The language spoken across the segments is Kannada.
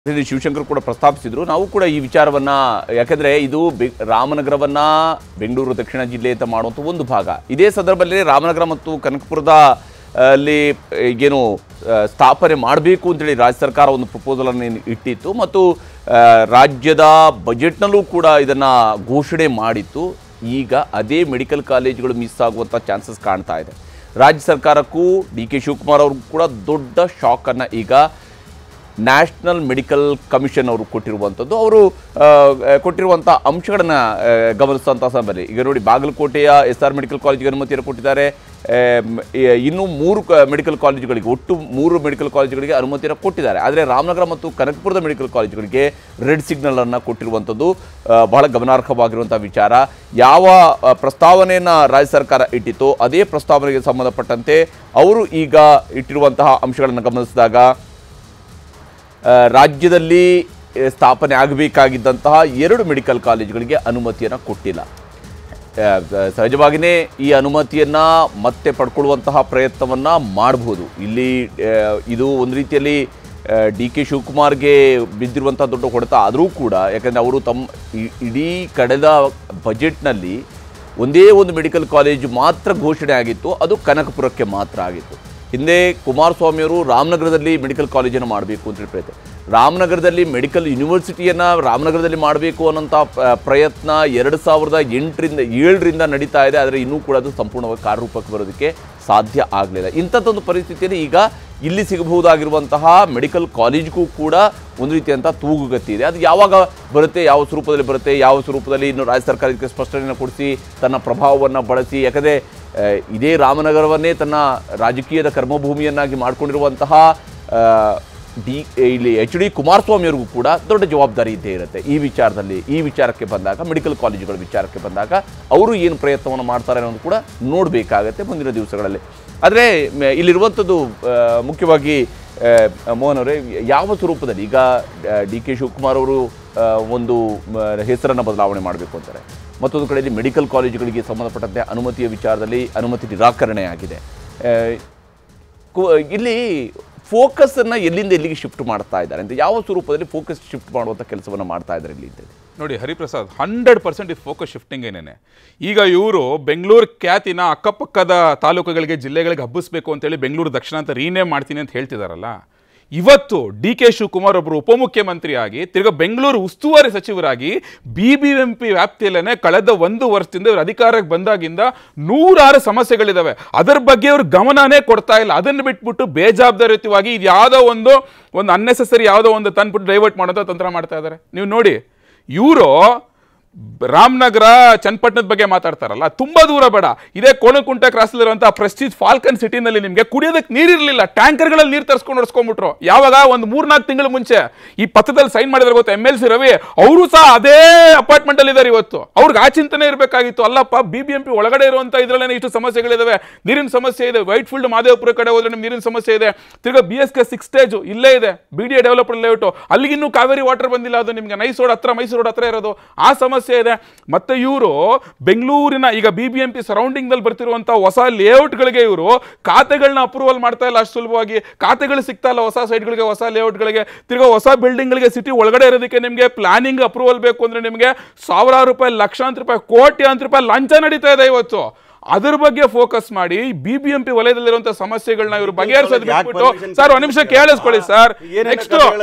ಶಿವಶಂಕರ್ ಕೂಡ ಪ್ರಸ್ತಾಪಿಸಿದ್ರು. ನಾವು ಕೂಡ ಈ ವಿಚಾರವನ್ನ, ಯಾಕಂದ್ರೆ ಇದು ರಾಮನಗರವನ್ನ ಬೆಂಗಳೂರು ದಕ್ಷಿಣ ಜಿಲ್ಲೆ ಅಂತ ಮಾಡುವಂಥ ಒಂದು ಭಾಗ. ಇದೇ ಸಂದರ್ಭದಲ್ಲಿ ರಾಮನಗರ ಮತ್ತು ಕನಕಪುರದ ಅಲ್ಲಿ ಏನು ಸ್ಥಾಪನೆ ಮಾಡಬೇಕು ಅಂತೇಳಿ ರಾಜ್ಯ ಸರ್ಕಾರ ಒಂದು ಪ್ರಪೋಸಲ್ ಅನ್ನು ಇಟ್ಟಿತ್ತು ಮತ್ತು ರಾಜ್ಯದ ಬಜೆಟ್ನಲ್ಲೂ ಕೂಡ ಇದನ್ನ ಘೋಷಣೆ ಮಾಡಿತ್ತು. ಈಗ ಅದೇ ಮೆಡಿಕಲ್ ಕಾಲೇಜುಗಳು ಮಿಸ್ ಆಗುವಂಥ ಚಾನ್ಸಸ್ ಕಾಣ್ತಾ ಇದೆ. ರಾಜ್ಯ ಸರ್ಕಾರಕ್ಕೂ ಡಿ.ಕೆ. ಶಿವಕುಮಾರ್ ಅವ್ರಿಗೂ ಕೂಡ ದೊಡ್ಡ ಶಾಕನ್ನು ಈಗ ನ್ಯಾಷನಲ್ ಮೆಡಿಕಲ್ ಕಮಿಷನ್ ಅವರು ಕೊಟ್ಟಿರುವಂಥದ್ದು. ಅವರು ಕೊಟ್ಟಿರುವಂಥ ಅಂಶಗಳನ್ನು ಗಮನಿಸುವಂಥ ಸಂದರ್ಭದಲ್ಲಿ ಈಗ ನೋಡಿ, ಬಾಗಲಕೋಟೆಯ SR ಮೆಡಿಕಲ್ ಕಾಲೇಜಿಗೆ ಅನುಮತಿಯನ್ನು ಕೊಟ್ಟಿದ್ದಾರೆ. ಇನ್ನೂ 3 ಮೆಡಿಕಲ್ ಕಾಲೇಜುಗಳಿಗೆ, ಒಟ್ಟು 3 ಮೆಡಿಕಲ್ ಕಾಲೇಜುಗಳಿಗೆ ಅನುಮತಿಯನ್ನು ಕೊಟ್ಟಿದ್ದಾರೆ. ಆದರೆ ರಾಮನಗರ ಮತ್ತು ಕನಕಪುರದ ಮೆಡಿಕಲ್ ಕಾಲೇಜುಗಳಿಗೆ ರೆಡ್ ಸಿಗ್ನಲನ್ನು ಕೊಟ್ಟಿರುವಂಥದ್ದು ಬಹಳ ಗಮನಾರ್ಹವಾಗಿರುವಂಥ ವಿಚಾರ. ಯಾವ ಪ್ರಸ್ತಾವನೆಯನ್ನು ರಾಜ್ಯ ಸರ್ಕಾರ ಇಟ್ಟಿತ್ತು ಅದೇ ಪ್ರಸ್ತಾವನೆಗೆ ಸಂಬಂಧಪಟ್ಟಂತೆ ಅವರು ಈಗ ಇಟ್ಟಿರುವಂತಹ ಅಂಶಗಳನ್ನು ಗಮನಿಸಿದಾಗ ರಾಜ್ಯದಲ್ಲಿ ಸ್ಥಾಪನೆ ಆಗಬೇಕಾಗಿದ್ದಂತಹ 2 ಮೆಡಿಕಲ್ ಕಾಲೇಜುಗಳಿಗೆ ಅನುಮತಿಯನ್ನು ಕೊಟ್ಟಿಲ್ಲ. ಸಹಜವಾಗಿಯೇ ಈ ಅನುಮತಿಯನ್ನು ಮತ್ತೆ ಪಡ್ಕೊಳ್ಳುವಂತಹ ಪ್ರಯತ್ನವನ್ನು ಮಾಡಬಹುದು. ಇಲ್ಲಿ ಇದು ಒಂದು ರೀತಿಯಲ್ಲಿ ಡಿ.ಕೆ. ಶಿವಕುಮಾರ್ಗೆ ಬಿದ್ದಿರುವಂಥ ದೊಡ್ಡ ಹೊಡೆತ ಆದರೂ ಕೂಡ, ಯಾಕಂದರೆ ಅವರು ತಮ್ಮ ಇಡೀ ಕಳೆದ ಬಜೆಟ್ನಲ್ಲಿ ಒಂದೇ ಒಂದು ಮೆಡಿಕಲ್ ಕಾಲೇಜು ಮಾತ್ರ ಘೋಷಣೆ ಆಗಿತ್ತು, ಅದು ಕನಕಪುರಕ್ಕೆ ಮಾತ್ರ ಆಗಿತ್ತು. ಹಿಂದೆ ಕುಮಾರಸ್ವಾಮಿಯವರು ರಾಮನಗರದಲ್ಲಿ ಮೆಡಿಕಲ್ ಕಾಲೇಜನ್ನು ಮಾಡಬೇಕು ಅಂತೇಳಿ ಪ್ರಯತ್ನ, ರಾಮನಗರದಲ್ಲಿ ಮೆಡಿಕಲ್ ಯೂನಿವರ್ಸಿಟಿಯನ್ನು ರಾಮನಗರದಲ್ಲಿ ಮಾಡಬೇಕು ಅನ್ನೋಂಥ ಪ್ರಯತ್ನ 2008-7ರಿಂದ ನಡೀತಾ ಇದೆ. ಆದರೆ ಇನ್ನೂ ಕೂಡ ಅದು ಸಂಪೂರ್ಣವಾಗಿ ಕಾರ್ಯರೂಪಕ್ಕೆ ಬರೋದಕ್ಕೆ ಸಾಧ್ಯ ಆಗಲಿಲ್ಲ. ಇಂಥದ್ದೊಂದು ಪರಿಸ್ಥಿತಿಯಲ್ಲಿ ಈಗ ಇಲ್ಲಿ ಸಿಗಬಹುದಾಗಿರುವಂತಹ ಮೆಡಿಕಲ್ ಕಾಲೇಜ್ಗೂ ಕೂಡ ಒಂದು ರೀತಿಯಂಥ ತೂಗುಗತಿ ಇದೆ. ಅದು ಯಾವಾಗ ಬರುತ್ತೆ, ಯಾವ ಸ್ವರೂಪದಲ್ಲಿ ಬರುತ್ತೆ, ಯಾವ ಸ್ವರೂಪದಲ್ಲಿ ಇನ್ನು ರಾಜ್ಯ ಸರ್ಕಾರ ಇದಕ್ಕೆ ಸ್ಪಷ್ಟನೆಯನ್ನು ಕೊಡಿಸಿ ತನ್ನ ಪ್ರಭಾವವನ್ನು ಬಳಸಿ, ಯಾಕಂದರೆ ಇದೇ ರಾಮನಗರವನ್ನೇ ತನ್ನ ರಾಜಕೀಯದ ಕರ್ಮಭೂಮಿಯನ್ನಾಗಿ ಮಾಡಿಕೊಂಡಿರುವಂತಹ ಇಲ್ಲಿ H.D. ಕುಮಾರಸ್ವಾಮಿಯವ್ರಿಗೂ ಕೂಡ ದೊಡ್ಡ ಜವಾಬ್ದಾರಿ ಇದ್ದೇ ಇರುತ್ತೆ ಈ ವಿಚಾರಕ್ಕೆ ಬಂದಾಗ, ಮೆಡಿಕಲ್ ಕಾಲೇಜುಗಳ ವಿಚಾರಕ್ಕೆ ಬಂದಾಗ ಅವರು ಏನು ಪ್ರಯತ್ನವನ್ನು ಮಾಡ್ತಾರೆ ಅನ್ನೋದು ಕೂಡ ನೋಡಬೇಕಾಗತ್ತೆ ಮುಂದಿನ ದಿವಸಗಳಲ್ಲಿ. ಆದರೆ ಇಲ್ಲಿರುವಂಥದ್ದು ಮುಖ್ಯವಾಗಿ ಮೋಹನ್ ಅವರೇ, ಯಾವ ಸ್ವರೂಪದಲ್ಲಿ ಈಗ ಡಿ.ಕೆ. ಶಿವಕುಮಾರ್ ಅವರು ಒಂದು ಹೆಸರನ್ನು ಬದಲಾವಣೆ ಮಾಡಬೇಕು ಅಂತಾರೆ, ಮತ್ತೊಂದು ಕಡೆಯಲ್ಲಿ ಮೆಡಿಕಲ್ ಕಾಲೇಜುಗಳಿಗೆ ಸಂಬಂಧಪಟ್ಟಂತೆ ಅನುಮತಿಯ ವಿಚಾರದಲ್ಲಿ ಅನುಮತಿ ನಿರಾಕರಣೆ ಆಗಿದೆ. ಇಲ್ಲಿ ಫೋಕಸನ್ನು ಎಲ್ಲಿಂದ ಎಲ್ಲಿಗೆ ಶಿಫ್ಟ್ ಮಾಡ್ತಾ ಇದ್ದಾರೆ ಅಂತ, ಯಾವ ಸ್ವರೂಪದಲ್ಲಿ ಫೋಕಸ್ ಶಿಫ್ಟ್ ಮಾಡುವಂಥ ಕೆಲಸವನ್ನು ಮಾಡ್ತಾ ಇದ್ದಾರೆ ಇಲ್ಲಿ ಅಂತ ನೋಡಿ ಹರಿಪ್ರಸಾದ್, 100% ಇದು ಫೋಕಸ್ ಶಿಫ್ಟಿಂಗ್ ಏನೇನೆ. ಈಗ ಇವರು ಬೆಂಗಳೂರು ಖ್ಯಾತಿನ ಅಕ್ಕಪಕ್ಕದ ತಾಲೂಕುಗಳಿಗೆ, ಜಿಲ್ಲೆಗಳಿಗೆ ಹಬ್ಬಿಸ್ಬೇಕು ಅಂತೇಳಿ ಬೆಂಗಳೂರು ದಕ್ಷಿಣ ಅಂತ ರೀನೇಮ್ ಮಾಡ್ತೀನಿ ಅಂತ ಹೇಳ್ತಿದಾರಲ್ಲ, ಇವತ್ತು ಡಿ.ಕೆ. ಶಿವಕುಮಾರ್ ಒಬ್ಬರು ಉಪಮುಖ್ಯಮಂತ್ರಿಯಾಗಿ ತಿರ್ಗಾ ಬೆಂಗಳೂರು ಉಸ್ತುವಾರಿ ಸಚಿವರಾಗಿ BBMP ವ್ಯಾಪ್ತಿಯಲ್ಲೇ ಕಳೆದ 1 ವರ್ಷದಿಂದ ಇವರು ಅಧಿಕಾರಕ್ಕೆ ಬಂದಾಗಿಂದ 106 ಸಮಸ್ಯೆಗಳಿದಾವೆ. ಅದರ ಬಗ್ಗೆ ಇವರು ಗಮನನೇ ಕೊಡ್ತಾ ಇಲ್ಲ. ಅದನ್ನು ಬಿಟ್ಬಿಟ್ಟು ಬೇಜವಾಬ್ದಾರಿಯುತವಾಗಿ ಇದು ಯಾವುದೋ ಒಂದು ಅನ್ನೆಸೆಸರಿ ಯಾವುದೋ ಒಂದು ತಂದ್ಬಿಟ್ಟು ಡೈವರ್ಟ್ ಮಾಡೋದು ತಂತ್ರ ಮಾಡ್ತಾ ಇದ್ದಾರೆ. ನೀವು ನೋಡಿ, ಇವರು ರಾಮನಗರ ಚನ್ನಪಟ್ಟಣದ ಬಗ್ಗೆ ಮಾತಾಡ್ತಾರಲ್ಲ, ತುಂಬಾ ದೂರ ಬೇಡ, ಇದೇ ಕೋಣಕುಂಟೆ ಕ್ರಾಸಲ್ಲಿರುವಂತಹ ಪ್ರೆಸ್ಟೀಜ್ ಫಾಲ್ಕನ್ ಸಿಟಿನಲ್ಲಿ ನಿಮಗೆ ಕುಡಿಯೋದಕ್ಕೆ ನೀರಿರಲಿಲ್ಲ, ಟ್ಯಾಂಕರ್ಗಳಲ್ಲಿ ನೀರು ತರಿಸ್ಕೊಂಡು ಹೊಡ್ಸ್ಕೊಂಡ್ಬಿಟ್ರು. ಯಾವಾಗ ಒಂದು 3-4 ತಿಂಗಳ ಮುಂಚೆ ಈ ಪತ್ರದಲ್ಲಿ ಸೈನ್ ಮಾಡಿದ್ರೆ ಗೊತ್ತಾ, MLC ರವಿ ಅವರು ಸಹ ಅದೇ ಅಪಾರ್ಟ್ಮೆಂಟ್ ಅಲ್ಲಿ ಇದ್ದಾರೆ. ಇವತ್ತು ಅವ್ರಿಗೆ ಆ ಚಿಂತನೆ ಇರಬೇಕಾಗಿತ್ತು, ಅಲ್ಲಪ್ಪ BBMP ಒಳಗಡೆ ಇರುವಂತ ಇದ್ರಲ್ಲೇ ಇಷ್ಟು ಸಮಸ್ಯೆಗಳಿದಾವೆ, ನೀರಿನ ಸಮಸ್ಯೆ ಇದೆ, ವೈಟ್ ಫೀಲ್ಡ್ ಮಾದೇವಪುರ ಕಡೆ ಹೋದ್ರೆ ನಿಮ್ಗೆ ನೀರಿನ ಸಮಸ್ಯೆ ಇದೆ, ತಿರ್ಗಾ BSK 6 ಸ್ಟೇಜ್ ಇಲ್ಲೇ ಇದೆ, BDA ಡೆವಲಪರ್ ಲೇಔಟ್, ಅಲ್ಲಿಗಿನ್ನೂ ಕಾವೇರಿ ವಾಟರ್ ಬಂದಿಲ್ಲ, ಅದು ನಿಮ್ಗೆ ಮೈಸೂರು ಹತ್ರ ಇರೋದು, ಆ ಸಮಸ್ಯೆ ಇದೆ. ಮತ್ತೆ ಇವರು ಬೆಂಗಳೂರಿನ ಈಗ BBMP ಸರೌಂಡಿಂಗ್ ದಲ್ಲಿ ಬರ್ತಿರುವಂತಹ ಹೊಸ ಲೇಔಟ್ಗಳಿಗೆ ಇವರು ಖಾತೆಗಳನ್ನ ಅಪ್ರೂವಲ್ ಮಾಡ್ತಾ ಇಲ್ಲ ಅಷ್ಟು ಸುಲಭವಾಗಿ. ಖಾತೆಗಳು ಸಿಗ್ತಾ ಇಲ್ಲ ಹೊಸ ಸೈಟ್ಗಳಿಗೆ, ಹೊಸ ಲೇಔಟ್ಗಳಿಗೆ, ತಿರ್ಗಾ ಹೊಸ ಬಿಲ್ಡಿಂಗ್ಗಳಿಗೆ ಸಿಟಿ ಒಳಗಡೆ ಇರೋದಕ್ಕೆ ನಿಮಗೆ ಪ್ಲಾನಿಂಗ್ ಅಪ್ರೂವಲ್ ಬೇಕು ಅಂದ್ರೆ ನಿಮಗೆ ಸಾವಿರಾರು ರೂಪಾಯಿ, ಲಕ್ಷಾಂತರ ರೂಪಾಯಿ, ಕೋಟ್ಯಾಂತರ ರೂಪಾಯಿ ಲಂಚ ನಡೀತಾ ಇದೆ ಇವತ್ತು. ಅದ್ರ ಬಗ್ಗೆ ಫೋಕಸ್ ಮಾಡಿ BBMP ವಲಯದಲ್ಲಿರುವಂತಹ ಸಮಸ್ಯೆಗಳನ್ನ ಇವರು ಬಗೆಹರಿಸೋದು ಬಿಟ್ಬಿಟ್ಟು, ಸರ್ ಒಂದ್ ನಿಮಿಷ ಕೇಳಿಸ್ಕೊಳ್ಳಿ ಸರ್, ನೆಕ್ಸ್ಟ್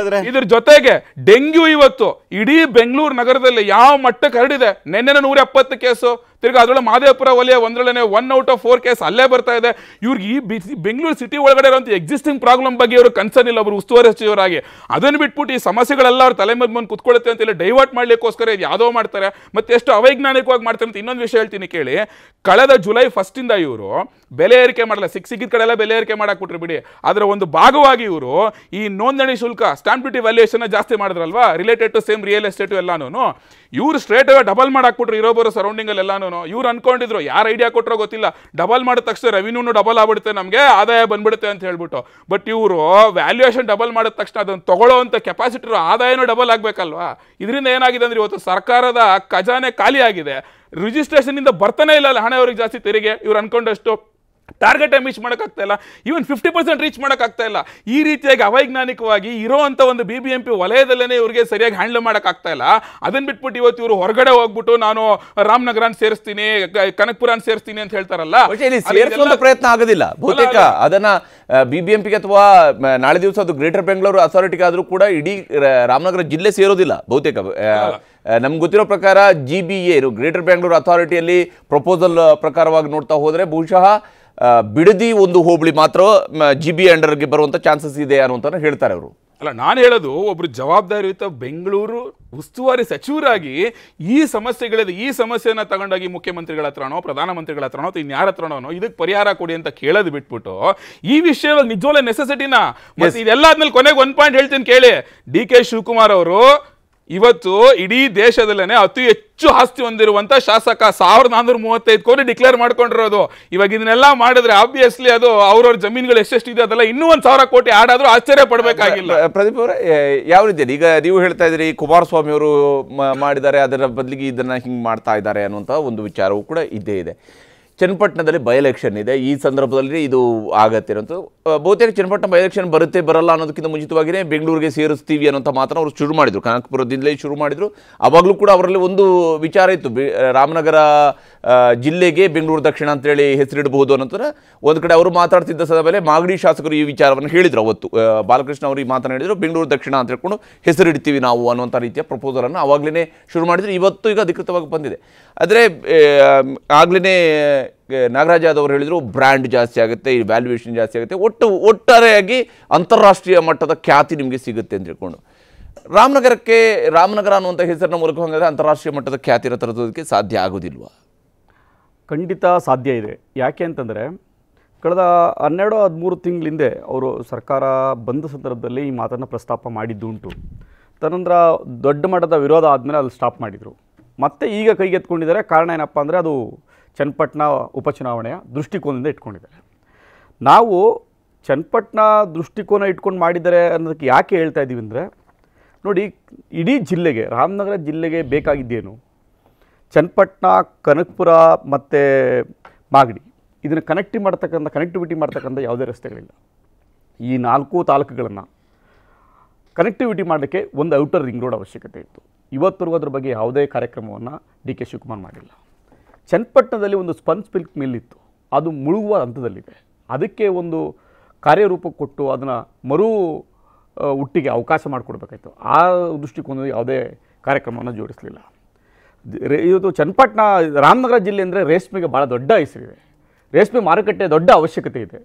ಇದ್ರ ಜೊತೆಗೆ ಡೆಂಗ್ಯೂ ಇವತ್ತು ಇಡೀ ಬೆಂಗಳೂರು ನಗರದಲ್ಲಿ ಯಾವ ಮಟ್ಟಕ್ಕೆ ಹರಡಿದೆ. ನೆನ್ನೆ 170 ಕೇಸು, ತಿರ್ಗಾ ಅದರೊಳಗೆ ಮಾದೇವಪುರ ವಲಯ 1 out of 4 ಕೇಸ್ ಅಲ್ಲೇ ಬರ್ತಾ ಇದೆ. ಇವ್ರಿಗೆ ಈ ಬೆಂಗಳೂರು ಸಿಟಿ ಒಳಗಡೆ ಇರುವಂಥ ಎಕ್ಸಿಸ್ಟಿಂಗ್ ಪ್ರಾಬ್ಲಮ್ ಬಗ್ಗೆ ಇವರು ಕನ್ಸರ್ನ್ ಇಲ್ಲ, ಅವರು ಉಸ್ತುವಾರಿ ಸಚಿವರಾಗಿ. ಅದನ್ನು ಬಿಟ್ಬಿಟ್ಟು ಈ ಸಮಸ್ಯೆಗಳೆಲ್ಲ ಅವ್ರ ತಲೆ ಮೇಲೆ ಬಂದು ಕುತ್ಕೊಳ್ಳುತ್ತೆ ಅಂತ ಡೈವರ್ಟ್ ಮಾಡ್ಲಿಕ್ಕೋಸ್ಕರ ಇದು ಯಾವುದೋ ಮಾಡ್ತಾರೆ, ಮತ್ತೆ ಎಷ್ಟು ಅವೈಜ್ಞಾನಿಕವಾಗಿ ಮಾಡ್ತಾರೆ ಅಂತ. ಇನ್ನೊಂದು ವಿಷಯ ಹೇಳ್ತೀನಿ ಕೇಳಿ, ಕಳೆದ ಜುಲೈ 1 ಇವರು ಬೆಲೆ ಏರಿಕೆ ಮಾಡಲ್ಲ, ಸಿಕ್ಕಿದ ಕಡೆ ಎಲ್ಲ ಬೆಲೆ ಏರಿಕೆ ಮಾಡಾಕ್ಬಿಟ್ರು ಬಿಡಿ, ಅದರ ಒಂದು ಭಾಗವಾಗಿ ಇವರು ಈ ನೋಂದಣಿ ಶುಲ್ಕ, ಸ್ಟಾಂಪ್ ಡ್ಯೂಟಿ ವ್ಯಾಲ್ಯೂಯೇಷನ್ ಜಾಸ್ತಿ ಮಾಡಿದ್ರಲ್ವಾ, related to same real estate ಎಲ್ಲಾನು ಇವರು ಸ್ಟ್ರೇಟ್ ಡಬಲ್ ಮಾಡಾಕ್ಬಿಟ್ರು ಇರೋಬರೋ ಸರೌಂಡಿಂಗ್ ಅಲ್ಲಿ ಎಲ್ಲಾನು. ಇವ್ರು ಅನ್ಕೊಂಡಿದ್ರು, ಯಾರು ಐಡಿಯಾ ಕೊಟ್ಟರೋ ಗೊತ್ತಿಲ್ಲ, ಡಬಲ್ ಮಾಡಿದ ತಕ್ಷಣ ರೆವಿನ್ಯೂನು ಡಬಲ್ ಆಗ್ಬಿಡುತ್ತೆ, ನಮಗೆ ಆದಾಯ ಬಂದ್ಬಿಡುತ್ತೆ ಅಂತ ಹೇಳ್ಬಿಟ್ಟು. ಬಟ್ ಇವರು ವ್ಯಾಲ್ಯೂಯೇಷನ್ ಡಬಲ್ ಮಾಡಿದ ತಕ್ಷಣ ಅದನ್ನು ತಗೊಳ್ಳೋವಂಥ ಕೆಪಾಸಿಟಿ ಆದಾಯನೂ ಡಬಲ್ ಆಗಬೇಕಲ್ವಾ. ಇದರಿಂದ ಏನಾಗಿದೆ ಅಂದ್ರೆ ಇವತ್ತು ಸರ್ಕಾರದ ಖಜಾನೆ ಖಾಲಿ ಆಗಿದೆ, ರಿಜಿಸ್ಟ್ರೇಷನ್ ಇಂದ ಬರ್ತಾನೆ ಇಲ್ಲ ಹಣ, ಅವ್ರಿಗೆ ಜಾಸ್ತಿ ತೆರಿಗೆ ಇವ್ರು ಅನ್ಕೊಂಡಷ್ಟು ಟಾರ್ಗೆಟ್ ರೀಚ್ ಮಾಡೋಕ್ಕಾಗ್ತಾ ಇಲ್ಲ, ಈವನ್ 50% ರೀಚ್ ಮಾಡೋಕ್ಕಾಗ್ತಾ ಇಲ್ಲ. ಈ ರೀತಿಯಾಗಿ ಅವೈಜ್ಞಾನಿಕವಾಗಿ ಇರೋವಂಥ ಒಂದು BBMP ವಲಯದಲ್ಲೇ ಇವ್ರಿಗೆ ಸರಿಯಾಗಿ ಹ್ಯಾಂಡಲ್ ಮಾಡೋಕ್ಕಾಗ್ತಾ ಇಲ್ಲ. ಅದನ್ನ ಬಿಟ್ಬಿಟ್ಟು ಇವತ್ತು ಇವರು ಹೊರಗಡೆ ಹೋಗ್ಬಿಟ್ಟು ನಾನು ರಾಮನಗರನ ಸೇರಿಸ್ತೀನಿ, ಕನಕಪುರನ ಸೇರಿಸ್ತೀನಿ ಅಂತ ಹೇಳ್ತಾರಲ್ಲ, ಸೇರಿಸುವಂತ ಪ್ರಯತ್ನ ಆಗೋದಿಲ್ಲ ಬಹುತೇಕ. ಅದನ್ನ BBMPಗೆ ಅಥವಾ ನಾಳೆ ದಿವಸ ಅದು ಗ್ರೇಟರ್ ಬೆಂಗಳೂರು ಅಥಾರಿಟಿಗೆ ಆದ್ರೂ ಕೂಡ ಇಡೀ ರಾಮನಗರ ಜಿಲ್ಲೆ ಸೇರೋದಿಲ್ಲ ಬಹುತೇಕ. ನಮ್ಗೆ ಗೊತ್ತಿರೋ ಪ್ರಕಾರ GBA ಗ್ರೇಟರ್ ಬೆಂಗಳೂರು ಅಥಾರಿಟಿಯಲ್ಲಿ ಪ್ರಪೋಸಲ್ ಪ್ರಕಾರವಾಗಿ ನೋಡ್ತಾ ಹೋದ್ರೆ ಬಹುಶಃ ಬಿಡದಿ ಒಂದು ಹೋಬಳಿ ಮಾತ್ರ GBA ಅಂಡರ್ಗೆ ಬರುವಂತ ಚಾನ್ಸಸ್ ಇದೆ ಅನ್ನುವಂತ ಹೇಳ್ತಾರೆ ಅವರು. ಅಲ್ಲ, ನಾನು ಹೇಳೋದು ಒಬ್ರು ಜವಾಬ್ದಾರಿಯುತ ಬೆಂಗಳೂರು ಉಸ್ತುವಾರಿ ಸಚಿವರಾಗಿ ಈ ಸಮಸ್ಯೆಗಳಿದೆ, ಈ ಸಮಸ್ಯೆನ ತಗೊಂಡೋಗಿ ಮುಖ್ಯಮಂತ್ರಿಗಳ ಹತ್ರನೋ ಪ್ರಧಾನಮಂತ್ರಿಗಳ ಹತ್ರನೋ ಇನ್ಯಾರ ಹತ್ರನೋ ಇದಕ್ಕೆ ಪರಿಹಾರ ಕೊಡಿ ಅಂತ ಕೇಳೋದು ಬಿಟ್ಬಿಟ್ಟು ಈ ವಿಷಯವಾಗಿ ನಿಜವಾಗ್ಲೂ ನೆಸೆಸಿಟಿನ ಮತ್ತೆ ಇದೆಲ್ಲ ಆದ್ಮೇಲೆ ಕೊನೆಗೆ ಒಂದು ಪಾಯಿಂಟ್ ಹೇಳ್ತೀನಿ ಕೇಳಿ. DK ಶಿವಕುಮಾರ್ ಅವರು ಇವತ್ತು ಇಡೀ ದೇಶದಲ್ಲೇನೆ ಅತಿ ಹೆಚ್ಚು ಆಸ್ತಿ ಹೊಂದಿರುವಂತ ಶಾಸಕ, 1435 ಕೋಟಿ ಡಿಕ್ಲೇರ್ ಮಾಡ್ಕೊಂಡಿರೋದು. ಇವಾಗ ಇದನ್ನೆಲ್ಲ ಮಾಡಿದ್ರೆ ಆಬ್ವಿಯಸ್ಲಿ ಅದು ಅವ್ರವ್ರ ಜಮೀನುಗಳು ಎಷ್ಟೆಷ್ಟಿದೆ ಅದೆಲ್ಲ ಇನ್ನೂ 1,000 ಕೋಟಿ ಆಡಾದ್ರೂ ಆಶ್ಚರ್ಯ ಪಡಬೇಕಾಗಿಲ್ಲ. ಪ್ರದೀಪ್ ಅವರೇ, ಯಾವ ರೀತಿಯಲ್ಲಿ ಈಗ ನೀವು ಹೇಳ್ತಾ ಇದ್ರಿ ಕುಮಾರಸ್ವಾಮಿ ಅವರು ಮಾಡಿದ್ದಾರೆ, ಅದರ ಬದಲಿಗೆ ಇದನ್ನ ಹಿಂಗೆ ಮಾಡ್ತಾ ಇದ್ದಾರೆ ಅನ್ನುವಂಥ ಒಂದು ವಿಚಾರವೂ ಕೂಡ ಇದ್ದೇ ಇದೆ. ಚನ್ನಪಟ್ಟಣದಲ್ಲಿ ಬೈ ಎಲೆಕ್ಷನ್ ಇದೆ, ಈ ಸಂದರ್ಭದಲ್ಲಿ ಇದು ಆಗತ್ತೆ ಅಂತ ಬಹುತೇಕ ಚನ್ನಪಟ್ಟಣ ಬೈ ಎಲೆಕ್ಷನ್ ಬರುತ್ತೆ ಬರಲ್ಲ ಅನ್ನೋದಕ್ಕಿಂತ ಮುಂಚಿತವಾಗಿಯೇ ಬೆಂಗಳೂರಿಗೆ ಸೇರಿಸ್ತೀವಿ ಅನ್ನೋಂಥ ಮಾತನ್ನು ಅವರು ಶುರು ಮಾಡಿದರು, ಕನಕಪುರದಿಂದಲೇ ಶುರು ಮಾಡಿದರು. ಆವಾಗಲೂ ಕೂಡ ಅವರಲ್ಲಿ ಒಂದು ವಿಚಾರ ಇತ್ತು, ರಾಮನಗರ ಜಿಲ್ಲೆಗೆ ಬೆಂಗಳೂರು ದಕ್ಷಿಣ ಅಂತೇಳಿ ಹೆಸರಿಡಬಹುದು ಅನ್ನೋಂಥ ಒಂದು ಕಡೆ ಅವರು ಮಾತಾಡ್ತಿದ್ದ ಸಮಯದಲ್ಲಿ ಮಾಗಡಿ ಶಾಸಕರು ಈ ವಿಚಾರವನ್ನು ಹೇಳಿದರು. ಅವತ್ತು ಬಾಲಕೃಷ್ಣ ಅವರು ಈ ಮಾತನ್ನು ಹೇಳಿದರು, ಬೆಂಗಳೂರು ದಕ್ಷಿಣ ಅಂತ ಹೇಳ್ಕೊಂಡು ಹೆಸರಿಡ್ತೀವಿ ನಾವು ಅನ್ನುವಂಥ ರೀತಿಯ ಪ್ರಪೋಸಲನ್ನು ಆವಾಗಲೇ ಶುರು ಮಾಡಿದ್ರು. ಇವತ್ತು ಈಗ ಅಧಿಕೃತವಾಗಿ ಬಂದಿದೆ. ಆದರೆ ಆಗಲೇ ನಾಗರಾಜ್ ಯಾದವ್ ಅವರು ಹೇಳಿದರು ಬ್ರ್ಯಾಂಡ್ ಜಾಸ್ತಿ ಆಗುತ್ತೆ, ಈ ವ್ಯಾಲ್ಯೂಯೇಷನ್ ಜಾಸ್ತಿ ಆಗುತ್ತೆ, ಒಟ್ಟಾರೆಯಾಗಿ ಅಂತಾರಾಷ್ಟ್ರೀಯ ಮಟ್ಟದ ಖ್ಯಾತಿ ನಿಮಗೆ ಸಿಗುತ್ತೆ ಅಂತ ಹೇಳ್ಕೊಂಡು ರಾಮನಗರ ಅನ್ನುವಂಥ ಹೆಸರಿನ ಮೂಲಕ ಹಂಗಾದ್ರೆ ಅಂತಾರಾಷ್ಟ್ರೀಯ ಮಟ್ಟದ ಖ್ಯಾತಿನ ತರೋದಕ್ಕೆ ಸಾಧ್ಯ ಆಗೋದಿಲ್ವಾ? ಖಂಡಿತ ಸಾಧ್ಯ ಇದೆ. ಯಾಕೆ ಅಂತಂದರೆ ಕಳೆದ 12-13 ತಿಂಗಳ ಹಿಂದೆ ಅವರು ಸರ್ಕಾರ ಬಂದ ಸಂದರ್ಭದಲ್ಲಿ ಈ ಮಾತನ್ನು ಪ್ರಸ್ತಾಪ ಮಾಡಿದ್ದು ಉಂಟು. ತದನಂತರ ದೊಡ್ಡ ಮಟ್ಟದ ವಿರೋಧ ಆದಮೇಲೆ ಅಲ್ಲಿ ಸ್ಟಾಪ್ ಮಾಡಿದರು. ಮತ್ತೆ ಈಗ ಕೈಗೆತ್ಕೊಂಡಿದ್ದಾರೆ. ಕಾರಣ ಏನಪ್ಪ ಅಂದರೆ ಅದು ಚನ್ನಪಟ್ಟಣ ಉಪಚುನಾವಣೆಯ ದೃಷ್ಟಿಕೋನದಿಂದ ಇಟ್ಕೊಂಡಿದ್ದಾರೆ. ನಾವು ಚನ್ನಪಟ್ಟಣ ದೃಷ್ಟಿಕೋನ ಇಟ್ಕೊಂಡು ಮಾಡಿದ್ದಾರೆ ಅನ್ನೋದಕ್ಕೆ ಯಾಕೆ ಹೇಳ್ತಾ ಇದ್ದೀವಿ ಅಂದರೆ, ನೋಡಿ, ಇಡೀ ಜಿಲ್ಲೆಗೆ, ರಾಮನಗರ ಜಿಲ್ಲೆಗೆ ಬೇಕಾಗಿದ್ದೇನು? ಚನ್ನಪಟ್ಟಣ, ಕನಕಪುರ ಮತ್ತು ಮಾಗಡಿ ಇದನ್ನು ಕನೆಕ್ಟಿವಿಟಿ ಮಾಡ್ತಕ್ಕಂಥ ಯಾವುದೇ ರಸ್ತೆಗಳಿಲ್ಲ. ಈ 4 ತಾಲೂಕುಗಳನ್ನು ಕನೆಕ್ಟಿವಿಟಿ ಮಾಡಲಿಕ್ಕೆ ಒಂದು ಔಟರ್ ರಿಂಗ್ ರೋಡ್ ಅವಶ್ಯಕತೆ ಇತ್ತು. ಇವತ್ತರೆಗೂ ಅದ್ರ ಬಗ್ಗೆ ಯಾವುದೇ ಕಾರ್ಯಕ್ರಮವನ್ನು DK ಶಿವಕುಮಾರ್ ಮಾಡಿಲ್ಲ. ಚನ್ನಪಟ್ಟಣದಲ್ಲಿ ಒಂದು ಸ್ಪಂಜ್ ಮಿಲ್ಕ್ ಮಿಲ್ ಇತ್ತು, ಅದು ಮುಳುಗುವ ಹಂತದಲ್ಲಿದೆ. ಅದಕ್ಕೆ ಒಂದು ಕಾರ್ಯರೂಪ ಕೊಟ್ಟು ಅದನ್ನು ಹುಟ್ಟಿಗೆ ಅವಕಾಶ ಮಾಡಿಕೊಡ್ಬೇಕಾಯ್ತು. ಆ ದೃಷ್ಟಿಕೋನದಲ್ಲಿ ಯಾವುದೇ ಕಾರ್ಯಕ್ರಮವನ್ನು ಜೋಡಿಸಲಿಲ್ಲ. ಇವತ್ತು ಚನ್ನಪಟ್ಟಣ, ರಾಮನಗರ ಜಿಲ್ಲೆ ಅಂದರೆ ರೇಷ್ಮೆಗೆ ಭಾಳ ದೊಡ್ಡ ಹೆಸರಿದೆ. ರೇಷ್ಮೆ ಮಾರುಕಟ್ಟೆ ದೊಡ್ಡ ಅವಶ್ಯಕತೆ ಇದೆ.